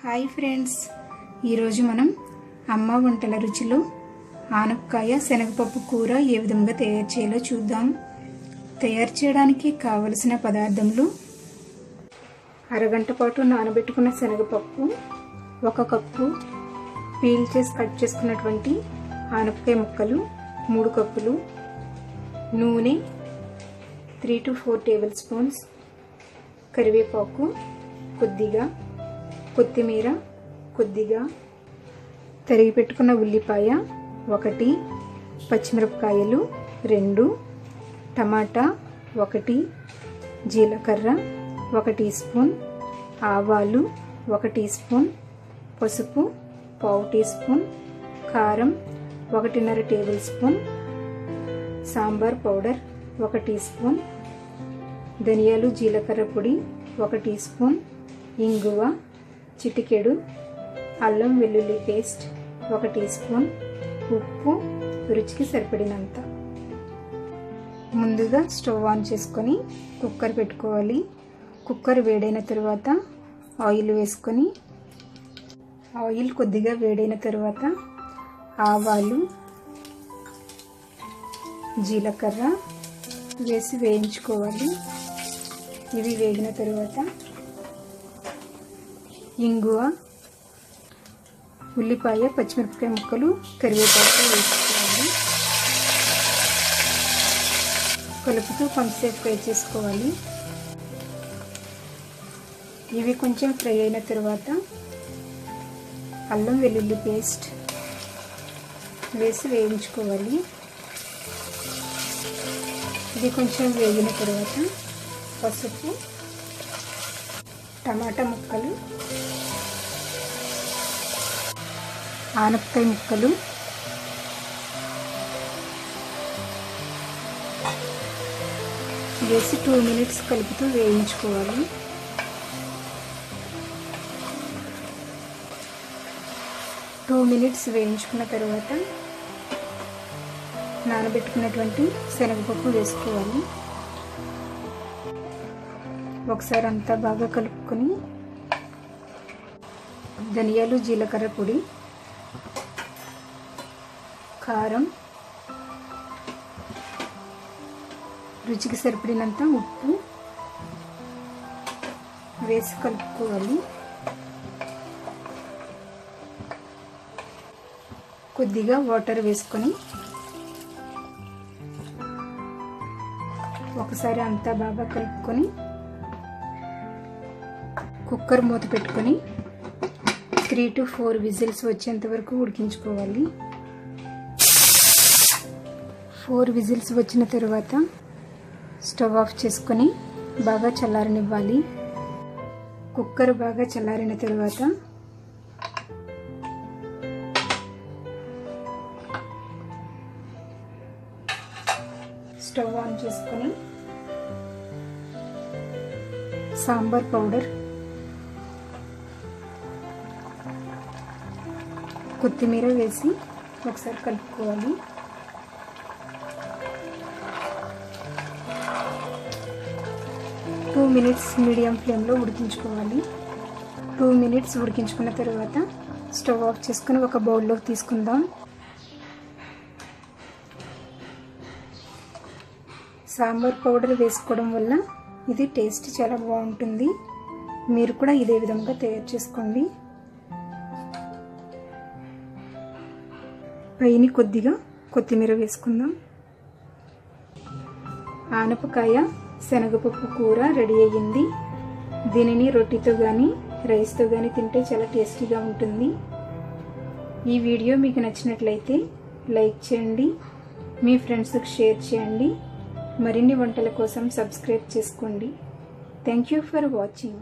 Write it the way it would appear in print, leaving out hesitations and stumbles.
Hi friends, ఈరోజు మనం అమ్మ వంటల రుచిలో ఆనపకాయ శనగపప్పు కూర ఏ విధంగా తయారు చేయాలో చూద్దాం. తయారు చేయడానికి కావలసిన పదార్థములు: అరగంట పాటు నానబెట్టుకున్న శనగపప్పు, 1 కప్పు పీల్ చేసి కట్ చేసుకున్నటువంటి ఆనపకాయ ముక్కలు, 3 కప్పులు నూనె, 3 to 4 టేబుల్ స్పూన్స్ కరివేపాకు కొద్దిగా, కొత్తిమీర కొద్దిగా, తరిగి పెట్టుకున్న ఉల్లిపాయ 1, పచ్చిమిరపకాయలు 2, టమాటా 1, జీలకర్ర 1 టీ స్పూన్, ఆవాలు 1 టీ స్పూన్, పసుపు 1/2 టీ స్పూన్, కారం 1.5 table spoon, sambar powder 1 tea spoon, ధనియాలు జీలకర్ర పొడి 1 టీ స్పూన్, ఇంగువ చిటికెడు, అల్లం వెల్లుల్లి పేస్ట్ 1 టీ స్పూన్, ఉప్పు రుచికి సరిపడినంత. ముందుగా స్టవ్ ఆన్ చేసుకొని కుక్కర్ పెట్టుకోవాలి. కుక్కర్ వేడైన తర్వాత ఆయిల్ వేసుకొని, ఆయిల్ కొద్దిగా వేడైన తర్వాత ఆవాలు, జీలకర్ర వేసి వేయించుకోవాలి. ఇవి వేగిన తర్వాత ఇంగువ, ఉల్లిపాయ, పచ్చిమిరపకాయ ముక్కలు, కరివేపాకు వేసుకోవాలి. కలుపుతూ కొంచెంసేపు ఫ్రై చేసుకోవాలి. ఇవి కొంచెం ఫ్రై అయిన తర్వాత అల్లం వెల్లుల్లి పేస్ట్ వేసి వేయించుకోవాలి. ఇది కొంచెం వేగిన తర్వాత పసుపు, టమాటా ముక్కలు, ఆనపకాయ ముక్కలు, వేసి 2 మినిట్స్ కలుపుతూ వేయించుకోవాలి. టూ మినిట్స్ వేయించుకున్న తర్వాత నానబెట్టుకున్నటువంటి శనగపప్పు వేసుకోవాలి. ఒకసారి అంతా బాగా కలుపుకొని ధనియాలు జీలకర్ర పొడి, కారం, రుచికి సరిపడినంత ఉప్పు వేసి కలుపుకోవాలి. కొద్దిగా వాటర్ వేసుకొని ఒకసారి అంతా బాగా కలుపుకొని కుక్కర్ మూత పెట్టుకొని 3 to 4 విజిల్స్ వచ్చేంత వరకు ఉడికించుకోవాలి. 4 విజిల్స్ వచ్చిన తర్వాత స్టవ్ ఆఫ్ చేసుకొని బాగా చల్లారనివ్వాలి. కుక్కర్ బాగా చల్లారిన తర్వాత స్టవ్ ఆన్ చేసుకొని సాంబార్ పౌడర్, కొత్తిమీర వేసి ఒకసారి కలుపుకోవాలి. టూ మినిట్స్ మీడియం ఫ్లేమ్లో ఉడికించుకోవాలి. 2 మినిట్స్ ఉడికించుకున్న తర్వాత స్టవ్ ఆఫ్ చేసుకొని ఒక బౌల్లోకి తీసుకుందాం. సాంబార్ పౌడర్ వేసుకోవడం వల్ల ఇది టేస్ట్ చాలా బాగుంటుంది. మీరు కూడా ఇదే విధంగా తయారు చేసుకోండి. పైన కొద్దిగా కొత్తిమీర వేసుకుందాం. ఆనపకాయ శనగపప్పు కూర రెడీ అయ్యింది. దీనిని రొట్టెతో కానీ రైస్తో కానీ తింటే చాలా టేస్టీగా ఉంటుంది. ఈ వీడియో మీకు నచ్చినట్లయితే లైక్ చేయండి, మీ ఫ్రెండ్స్కి షేర్ చేయండి. మరిన్ని వంటల కోసం సబ్స్క్రైబ్ చేసుకోండి. Thank you for watching.